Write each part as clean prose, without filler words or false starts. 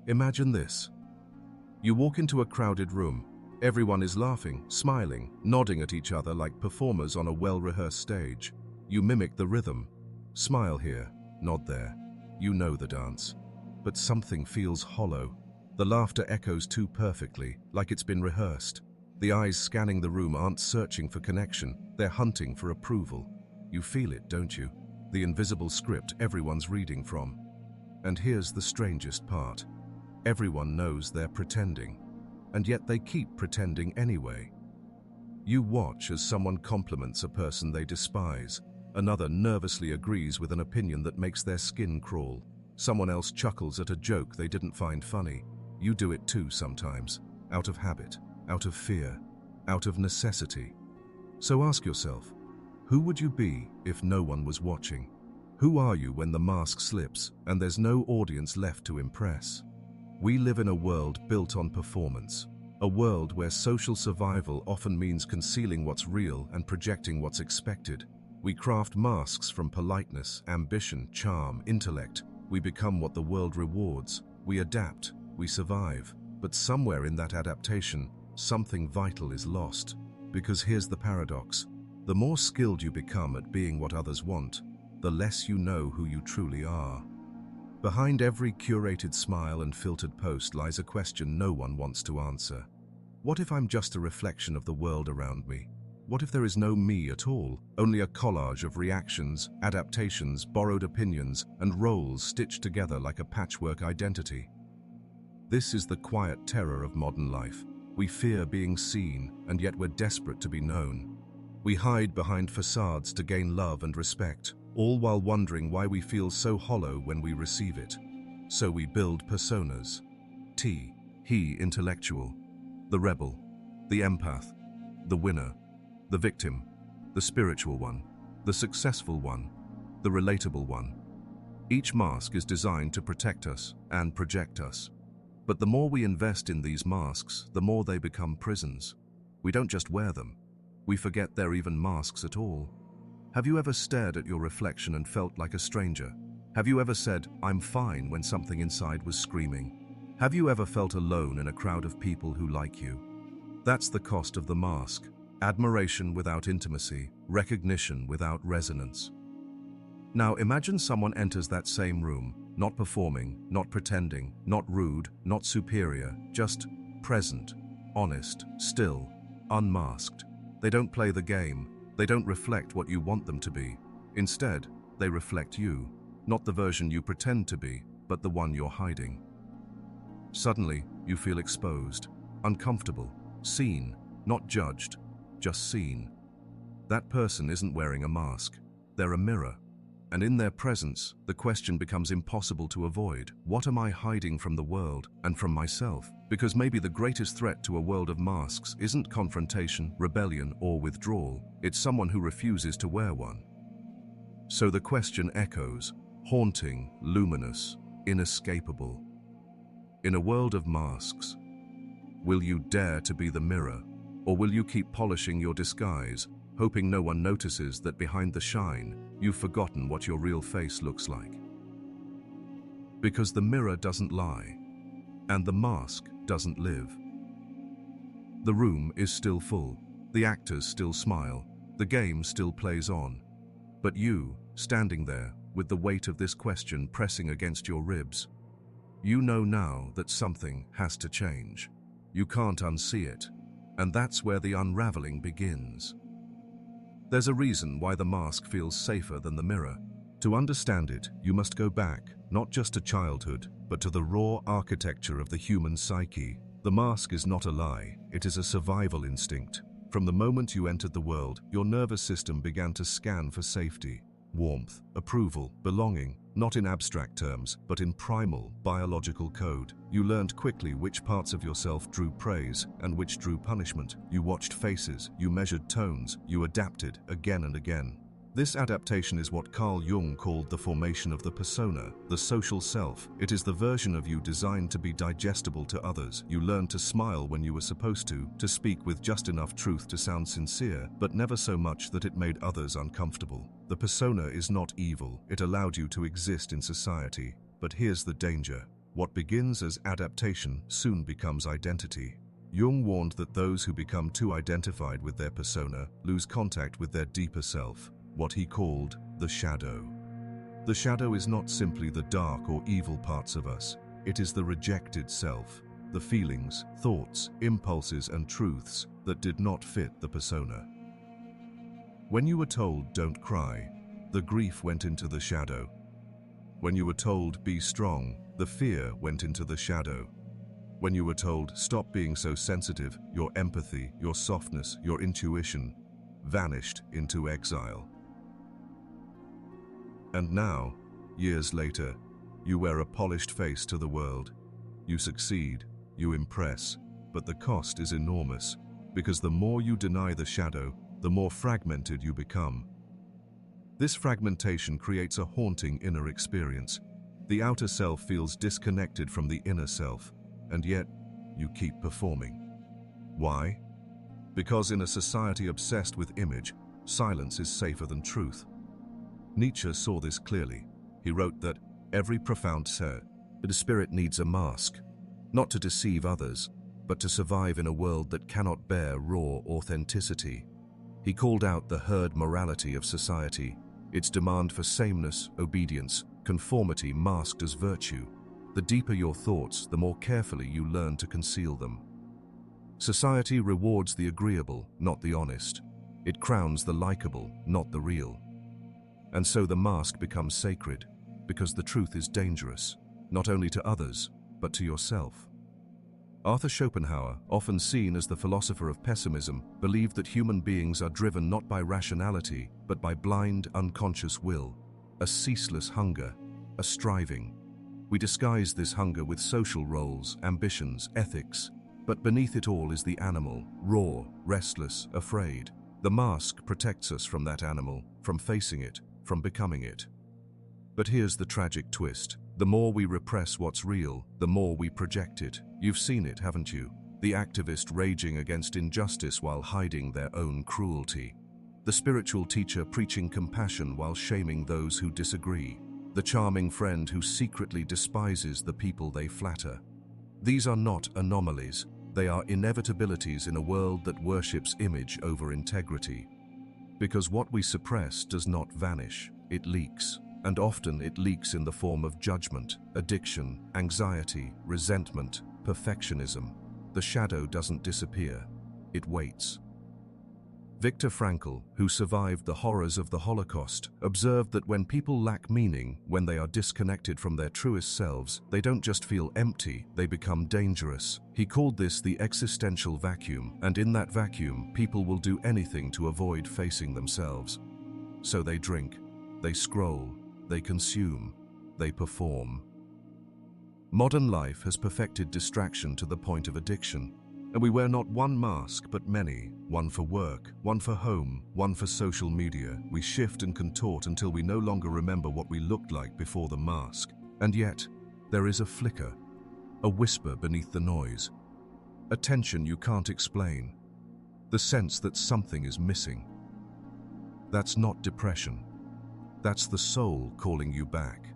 Imagine this. You walk into a crowded room. Everyone is laughing, smiling, nodding at each other like performers on a well-rehearsed stage. You mimic the rhythm. Smile here, nod there. You know the dance. But something feels hollow. The laughter echoes too perfectly, like it's been rehearsed. The eyes scanning the room aren't searching for connection, they're hunting for approval. You feel it, don't you? The invisible script everyone's reading from. And here's the strangest part. Everyone knows they're pretending. And yet they keep pretending anyway. You watch as someone compliments a person they despise. Another nervously agrees with an opinion that makes their skin crawl. Someone else chuckles at a joke they didn't find funny. You do it too sometimes, out of habit, out of fear, out of necessity. So ask yourself, who would you be if no one was watching? Who are you when the mask slips and there's no audience left to impress? We live in a world built on performance, a world where social survival often means concealing what's real and projecting what's expected. We craft masks from politeness, ambition, charm, intellect. We become what the world rewards. We adapt, we survive. But somewhere in that adaptation, something vital is lost. Because here's the paradox. The more skilled you become at being what others want, the less you know who you truly are. Behind every curated smile and filtered post lies a question no one wants to answer. What if I'm just a reflection of the world around me? What if there is no me at all, only a collage of reactions, adaptations, borrowed opinions, and roles stitched together like a patchwork identity? This is the quiet terror of modern life. We fear being seen, and yet we're desperate to be known. We hide behind facades to gain love and respect, all while wondering why we feel so hollow when we receive it. So we build personas. He intellectual, the rebel, the empath, the winner, the victim, the spiritual one, the successful one, the relatable one. Each mask is designed to protect us and project us. But the more we invest in these masks, the more they become prisons. We don't just wear them. We forget they're even masks at all. Have you ever stared at your reflection and felt like a stranger? Have you ever said, "I'm fine," when something inside was screaming? Have you ever felt alone in a crowd of people who like you? That's the cost of the mask. Admiration without intimacy, recognition without resonance. Now imagine someone enters that same room, not performing, not pretending, not rude, not superior, just present, honest, still, unmasked. They don't play the game. They don't reflect what you want them to be. Instead, they reflect you, not the version you pretend to be, but the one you're hiding. Suddenly, you feel exposed, uncomfortable, seen, not judged, just seen. That person isn't wearing a mask. They're a mirror. And in their presence, the question becomes impossible to avoid. What am I hiding from the world and from myself? Because maybe the greatest threat to a world of masks isn't confrontation, rebellion, or withdrawal. It's someone who refuses to wear one. So the question echoes, haunting, luminous, inescapable. In a world of masks, will you dare to be the mirror, or will you keep polishing your disguise, hoping no one notices that behind the shine, you've forgotten what your real face looks like? Because the mirror doesn't lie, and the mask doesn't live. The room is still full, the actors still smile, the game still plays on. But you, standing there, with the weight of this question pressing against your ribs, you know now that something has to change. You can't unsee it, and that's where the unraveling begins. There's a reason why the mask feels safer than the mirror. To understand it, you must go back, not just to childhood, but to the raw architecture of the human psyche. The mask is not a lie, it is a survival instinct. From the moment you entered the world, your nervous system began to scan for safety, warmth, approval, belonging, not in abstract terms, but in primal, biological code. You learned quickly which parts of yourself drew praise and which drew punishment. You watched faces, you measured tones, you adapted again and again. This adaptation is what Carl Jung called the formation of the persona, the social self. It is the version of you designed to be digestible to others. You learned to smile when you were supposed to speak with just enough truth to sound sincere, but never so much that it made others uncomfortable. The persona is not evil. It allowed you to exist in society. But here's the danger. What begins as adaptation soon becomes identity. Jung warned that those who become too identified with their persona lose contact with their deeper self, what he called the shadow. The shadow is not simply the dark or evil parts of us. It is the rejected self, the feelings, thoughts, impulses, and truths that did not fit the persona. When you were told, "Don't cry," the grief went into the shadow. When you were told, "Be strong," the fear went into the shadow. When you were told, "Stop being so sensitive," your empathy, your softness, your intuition vanished into exile. And now, years later, you wear a polished face to the world. You succeed, you impress, but the cost is enormous, because the more you deny the shadow, the more fragmented you become. This fragmentation creates a haunting inner experience. The outer self feels disconnected from the inner self, and yet you keep performing. Why? Because in a society obsessed with image, silence is safer than truth. Nietzsche saw this clearly. He wrote that every profound spirit needs a mask, not to deceive others, but to survive in a world that cannot bear raw authenticity. He called out the herd morality of society, its demand for sameness, obedience, conformity masked as virtue. The deeper your thoughts, the more carefully you learn to conceal them. Society rewards the agreeable, not the honest. It crowns the likable, not the real. And so the mask becomes sacred, because the truth is dangerous, not only to others, but to yourself. Arthur Schopenhauer, often seen as the philosopher of pessimism, believed that human beings are driven not by rationality, but by blind, unconscious will, a ceaseless hunger, a striving. We disguise this hunger with social roles, ambitions, ethics, but beneath it all is the animal, raw, restless, afraid. The mask protects us from that animal, from facing it, from becoming it. But here's the tragic twist. The more we repress what's real, the more we project it. You've seen it, haven't you? The activist raging against injustice while hiding their own cruelty. The spiritual teacher preaching compassion while shaming those who disagree. The charming friend who secretly despises the people they flatter. These are not anomalies. They are inevitabilities in a world that worships image over integrity. Because what we suppress does not vanish, it leaks. And often it leaks in the form of judgment, addiction, anxiety, resentment, perfectionism. The shadow doesn't disappear, it waits. Viktor Frankl, who survived the horrors of the Holocaust, observed that when people lack meaning, when they are disconnected from their truest selves, they don't just feel empty, they become dangerous. He called this the existential vacuum, and in that vacuum, people will do anything to avoid facing themselves. So they drink, they scroll, they consume, they perform. Modern life has perfected distraction to the point of addiction, and we wear not one mask but many, one for work, one for home, one for social media. We shift and contort until we no longer remember what we looked like before the mask. And yet, there is a flicker, a whisper beneath the noise, a tension you can't explain, the sense that something is missing. That's not depression. That's the soul calling you back.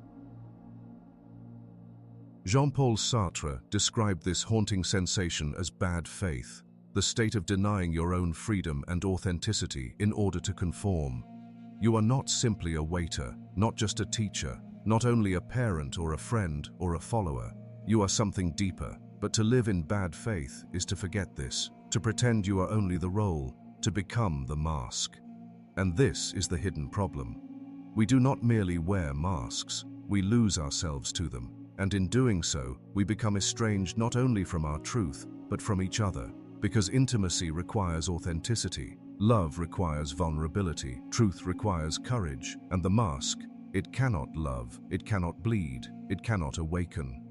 Jean-Paul Sartre described this haunting sensation as bad faith, the state of denying your own freedom and authenticity in order to conform. You are not simply a waiter, not just a teacher, not only a parent or a friend or a follower. You are something deeper, but to live in bad faith is to forget this, to pretend you are only the role, to become the mask. And this is the hidden problem. We do not merely wear masks, we lose ourselves to them. And in doing so, we become estranged not only from our truth, but from each other. Because intimacy requires authenticity, love requires vulnerability, truth requires courage, and the mask, it cannot love, it cannot bleed, it cannot awaken.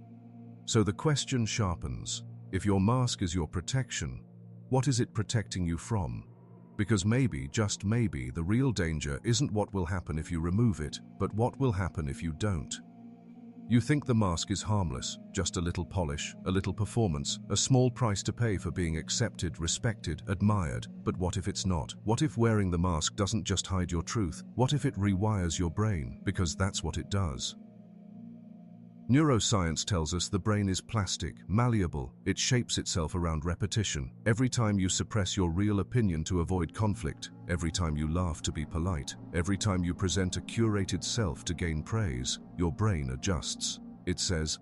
So the question sharpens, if your mask is your protection, what is it protecting you from? Because maybe, just maybe, the real danger isn't what will happen if you remove it, but what will happen if you don't. You think the mask is harmless, just a little polish, a little performance, a small price to pay for being accepted, respected, admired. But what if it's not? What if wearing the mask doesn't just hide your truth? What if it rewires your brain? Because that's what it does. Neuroscience tells us the brain is plastic, malleable. It shapes itself around repetition. Every time you suppress your real opinion to avoid conflict, every time you laugh to be polite, every time you present a curated self to gain praise, your brain adjusts. It says,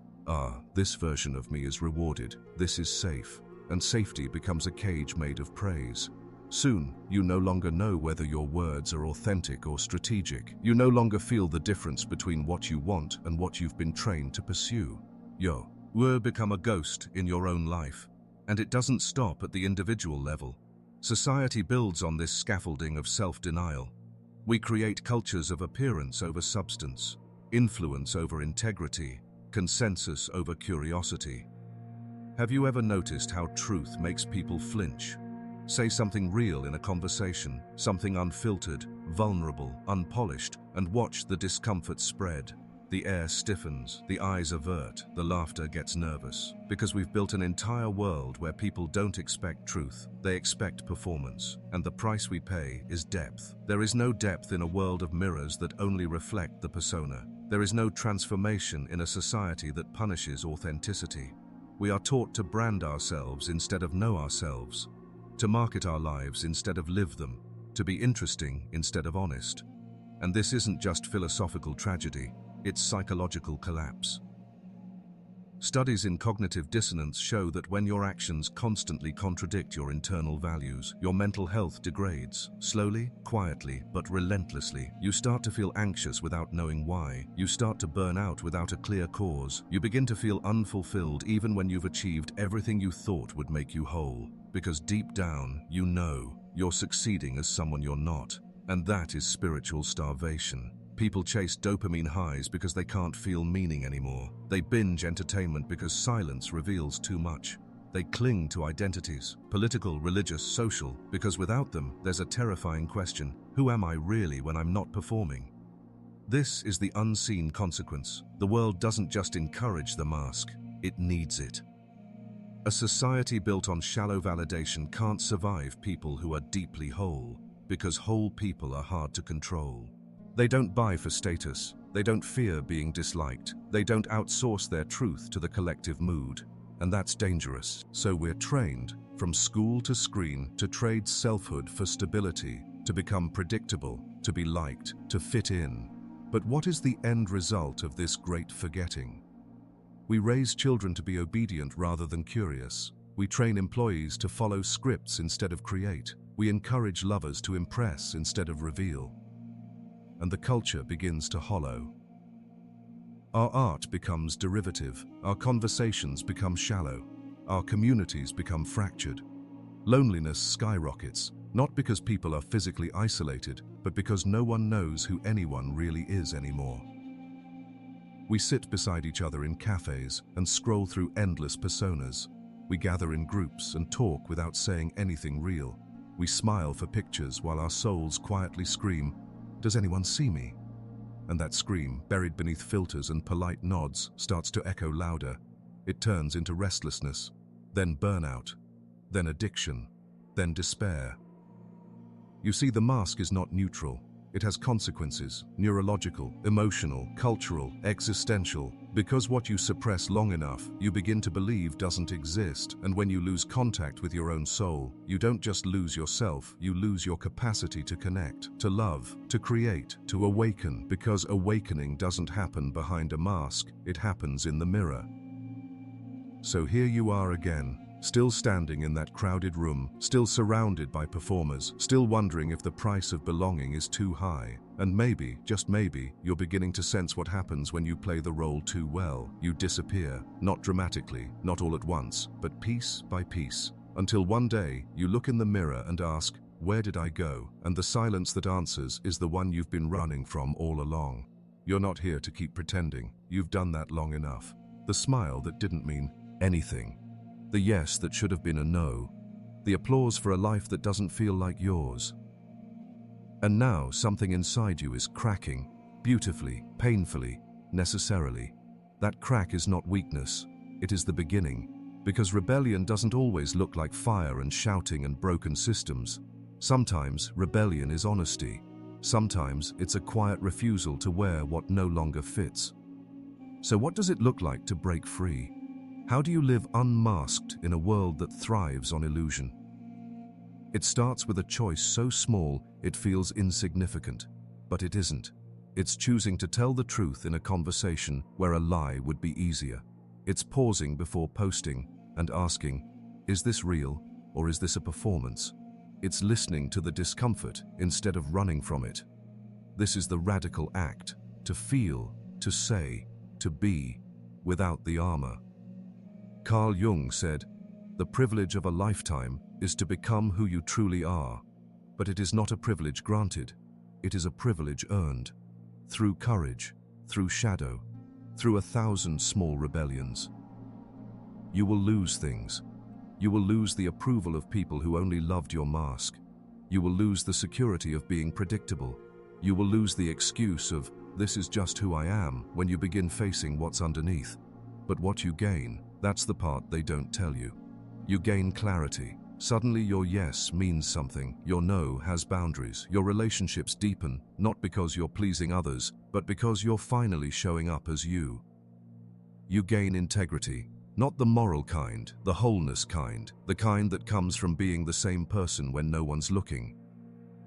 this version of me is rewarded, this is safe, and safety becomes a cage made of praise. Soon, you no longer know whether your words are authentic or strategic. You no longer feel the difference between what you want and what you've been trained to pursue. You become a ghost in your own life. And it doesn't stop at the individual level. Society builds on this scaffolding of self-denial. We create cultures of appearance over substance, influence over integrity, consensus over curiosity. Have you ever noticed how truth makes people flinch? Say something real in a conversation, something unfiltered, vulnerable, unpolished, and watch the discomfort spread. The air stiffens, the eyes avert, the laughter gets nervous. Because we've built an entire world where people don't expect truth, they expect performance. And the price we pay is depth. There is no depth in a world of mirrors that only reflect the persona. There is no transformation in a society that punishes authenticity. We are taught to brand ourselves instead of know ourselves, to market our lives instead of live them, to be interesting instead of honest. And this isn't just philosophical tragedy, it's psychological collapse. Studies in cognitive dissonance show that when your actions constantly contradict your internal values, your mental health degrades. Slowly, quietly, but relentlessly. You start to feel anxious without knowing why. You start to burn out without a clear cause. You begin to feel unfulfilled even when you've achieved everything you thought would make you whole. Because deep down, you know you're succeeding as someone you're not. And that is spiritual starvation. People chase dopamine highs because they can't feel meaning anymore. They binge entertainment because silence reveals too much. They cling to identities, political, religious, social, because without them, there's a terrifying question: who am I really when I'm not performing? This is the unseen consequence. The world doesn't just encourage the mask, it needs it. A society built on shallow validation can't survive people who are deeply whole, because whole people are hard to control. They don't buy for status, they don't fear being disliked, they don't outsource their truth to the collective mood. And that's dangerous. So we're trained, from school to screen, to trade selfhood for stability, to become predictable, to be liked, to fit in. But what is the end result of this great forgetting? We raise children to be obedient rather than curious. We train employees to follow scripts instead of create. We encourage lovers to impress instead of reveal. And the culture begins to hollow. Our art becomes derivative, our conversations become shallow, our communities become fractured. Loneliness skyrockets, not because people are physically isolated, but because no one knows who anyone really is anymore. We sit beside each other in cafes and scroll through endless personas. We gather in groups and talk without saying anything real. We smile for pictures while our souls quietly scream, "Does anyone see me?" And that scream, buried beneath filters and polite nods, starts to echo louder. It turns into restlessness, then burnout, then addiction, then despair. You see, the mask is not neutral. It has consequences: neurological, emotional, cultural, existential. Because what you suppress long enough, you begin to believe doesn't exist. And when you lose contact with your own soul, you don't just lose yourself, you lose your capacity to connect, to love, to create, to awaken. Because awakening doesn't happen behind a mask, it happens in the mirror. So here you are again, still standing in that crowded room, still surrounded by performers, still wondering if the price of belonging is too high. And maybe, just maybe, you're beginning to sense what happens when you play the role too well. You disappear, not dramatically, not all at once, but piece by piece, until one day you look in the mirror and ask, "Where did I go?" And the silence that answers is the one you've been running from all along. You're not here to keep pretending. You've done that long enough. The smile that didn't mean anything. The yes that should have been a no. The applause for a life that doesn't feel like yours. And now something inside you is cracking, beautifully, painfully, necessarily. That crack is not weakness, it is the beginning. Because rebellion doesn't always look like fire and shouting and broken systems. Sometimes rebellion is honesty. Sometimes it's a quiet refusal to wear what no longer fits. So what does it look like to break free? How do you live unmasked in a world that thrives on illusion? It starts with a choice so small it feels insignificant, but it isn't. It's choosing to tell the truth in a conversation where a lie would be easier. It's pausing before posting and asking, is this real or is this a performance? It's listening to the discomfort instead of running from it. This is the radical act, to feel, to say, to be, without the armor. Carl Jung said, "The privilege of a lifetime is to become who you truly are, but it is not a privilege granted, it is a privilege earned, through courage, through shadow, through 1,000 small rebellions." You will lose things. You will lose the approval of people who only loved your mask. You will lose the security of being predictable. You will lose the excuse of, "This is just who I am," when you begin facing what's underneath. But what you gain, that's the part they don't tell you. You gain clarity. Suddenly your yes means something, your no has boundaries, your relationships deepen, not because you're pleasing others, but because you're finally showing up as you. You gain integrity, not the moral kind, the wholeness kind, the kind that comes from being the same person when no one's looking.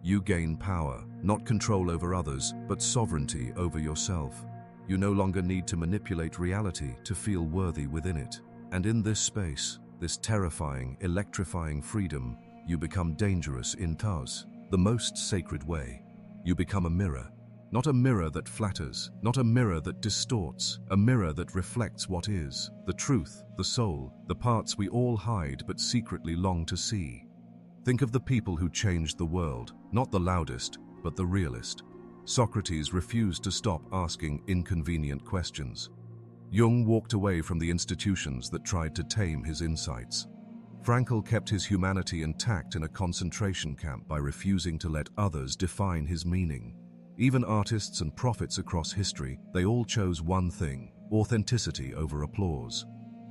You gain power, not control over others, but sovereignty over yourself. You no longer need to manipulate reality to feel worthy within it. And in this space, this terrifying, electrifying freedom, you become dangerous in Taz, the most sacred way. You become a mirror. Not a mirror that flatters, not a mirror that distorts, a mirror that reflects what is, the truth, the soul, the parts we all hide but secretly long to see. Think of the people who changed the world, not the loudest, but the realest. Socrates refused to stop asking inconvenient questions. Jung walked away from the institutions that tried to tame his insights. Frankl kept his humanity intact in a concentration camp by refusing to let others define his meaning. Even artists and prophets across history, they all chose one thing: authenticity over applause.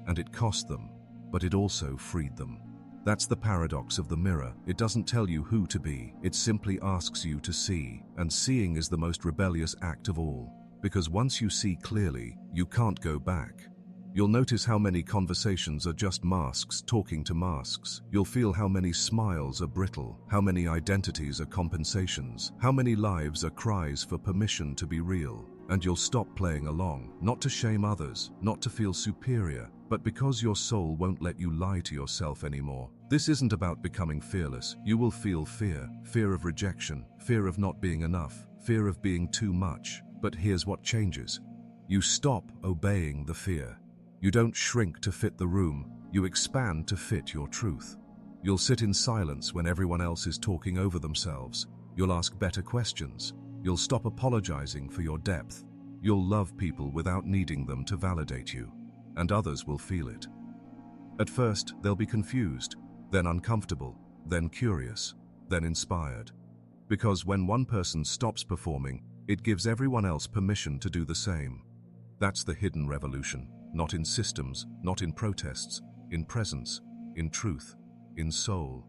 And it cost them, but it also freed them. That's the paradox of the mirror. It doesn't tell you who to be, it simply asks you to see, and seeing is the most rebellious act of all. Because once you see clearly, you can't go back. You'll notice how many conversations are just masks talking to masks. You'll feel how many smiles are brittle, how many identities are compensations, how many lives are cries for permission to be real. And you'll stop playing along, not to shame others, not to feel superior, but because your soul won't let you lie to yourself anymore. This isn't about becoming fearless. You will feel fear, fear of rejection, fear of not being enough, fear of being too much. But here's what changes. You stop obeying the fear. You don't shrink to fit the room, you expand to fit your truth. You'll sit in silence when everyone else is talking over themselves. You'll ask better questions. You'll stop apologizing for your depth. You'll love people without needing them to validate you. And others will feel it. At first, they'll be confused, then uncomfortable, then curious, then inspired. Because when one person stops performing, it gives everyone else permission to do the same. That's the hidden revolution. Not in systems, not in protests, in presence, in truth, in soul.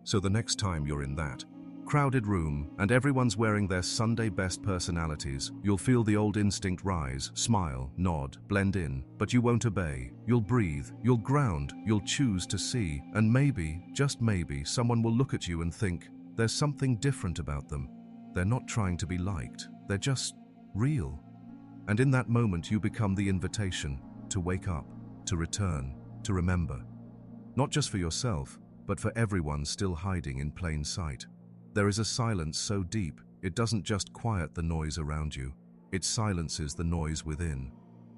So the next time you're in that crowded room and everyone's wearing their Sunday best personalities, you'll feel the old instinct rise, smile, nod, blend in, but you won't obey. You'll breathe, you'll ground, you'll choose to see, and maybe, just maybe, someone will look at you and think, there's something different about them. They're not trying to be liked, they're just real. And in that moment you become the invitation to wake up, to return, to remember. Not just for yourself, but for everyone still hiding in plain sight. There is a silence so deep, it doesn't just quiet the noise around you, it silences the noise within.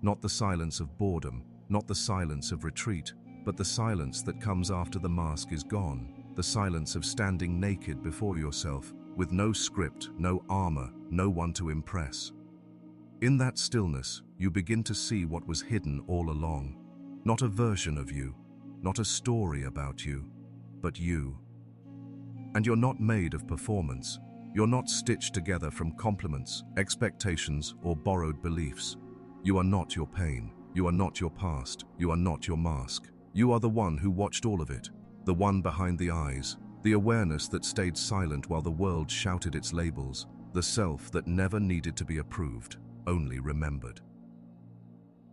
Not the silence of boredom, not the silence of retreat, but the silence that comes after the mask is gone, the silence of standing naked before yourself, with no script, no armor, no one to impress. In that stillness, you begin to see what was hidden all along. Not a version of you, not a story about you, but you. And you're not made of performance. You're not stitched together from compliments, expectations, or borrowed beliefs. You are not your pain. You are not your past. You are not your mask. You are the one who watched all of it, the one behind the eyes, the awareness that stayed silent while the world shouted its labels, the self that never needed to be approved, only remembered.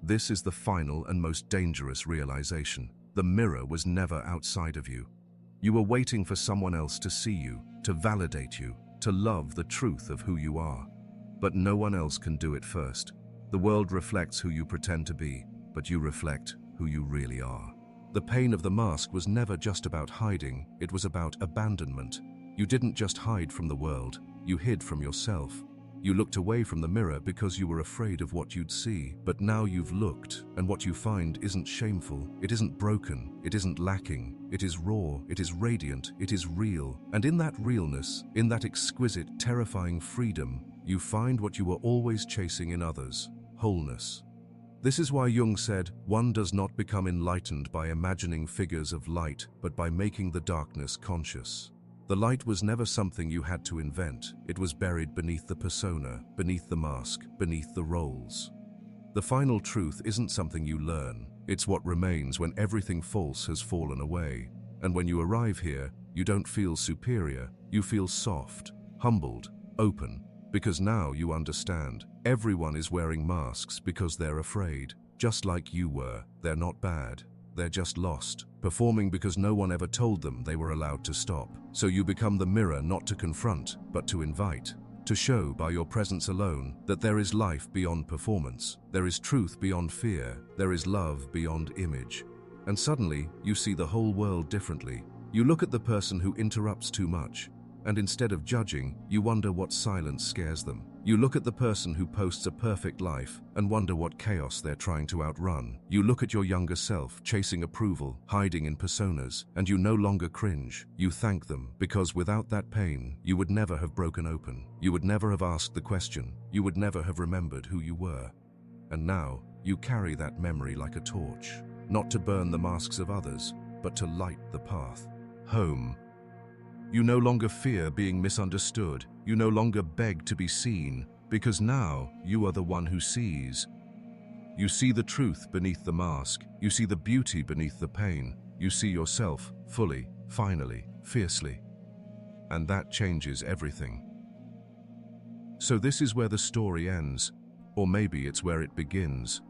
This is the final and most dangerous realization. The mirror was never outside of you. You were waiting for someone else to see you, to validate you, to love the truth of who you are. But no one else can do it first. The world reflects who you pretend to be, but you reflect who you really are. The pain of the mask was never just about hiding, it was about abandonment. You didn't just hide from the world, you hid from yourself. You looked away from the mirror because you were afraid of what you'd see, but now you've looked, and what you find isn't shameful, it isn't broken, it isn't lacking, it is raw, it is radiant, it is real. And in that realness, in that exquisite, terrifying freedom, you find what you were always chasing in others: wholeness. This is why Jung said, one does not become enlightened by imagining figures of light, but by making the darkness conscious. The light was never something you had to invent. It was buried beneath the persona, beneath the mask, beneath the roles. The final truth isn't something you learn. It's what remains when everything false has fallen away. And when you arrive here, you don't feel superior. You feel soft, humbled, open. Because now you understand. Everyone is wearing masks because they're afraid. Just like you were. They're not bad. They're just lost, performing because no one ever told them they were allowed to stop. So you become the mirror not to confront, but to invite. To show by your presence alone that there is life beyond performance. There is truth beyond fear. There is love beyond image. And suddenly, you see the whole world differently. You look at the person who interrupts too much, and instead of judging, you wonder what silence scares them. You look at the person who posts a perfect life and wonder what chaos they're trying to outrun. You look at your younger self, chasing approval, hiding in personas, and you no longer cringe. You thank them, because without that pain, you would never have broken open. You would never have asked the question. You would never have remembered who you were. And now, you carry that memory like a torch, not to burn the masks of others, but to light the path. Home. You no longer fear being misunderstood. You no longer beg to be seen, because now you are the one who sees. You see the truth beneath the mask. You see the beauty beneath the pain. You see yourself fully, finally, fiercely. And that changes everything. So this is where the story ends, or maybe it's where it begins.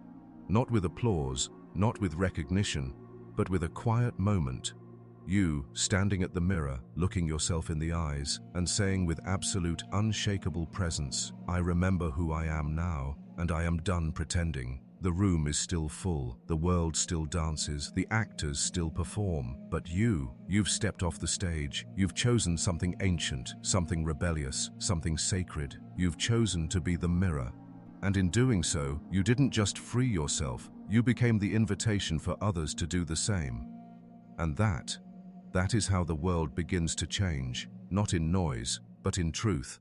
Not with applause, not with recognition, but with a quiet moment. You, standing at the mirror, looking yourself in the eyes, and saying with absolute, unshakable presence, I remember who I am now, and I am done pretending. The room is still full, the world still dances, the actors still perform, but you've stepped off the stage. You've chosen something ancient, something rebellious, something sacred. You've chosen to be the mirror. And in doing so, you didn't just free yourself, you became the invitation for others to do the same. And that is how the world begins to change, not in noise, but in truth.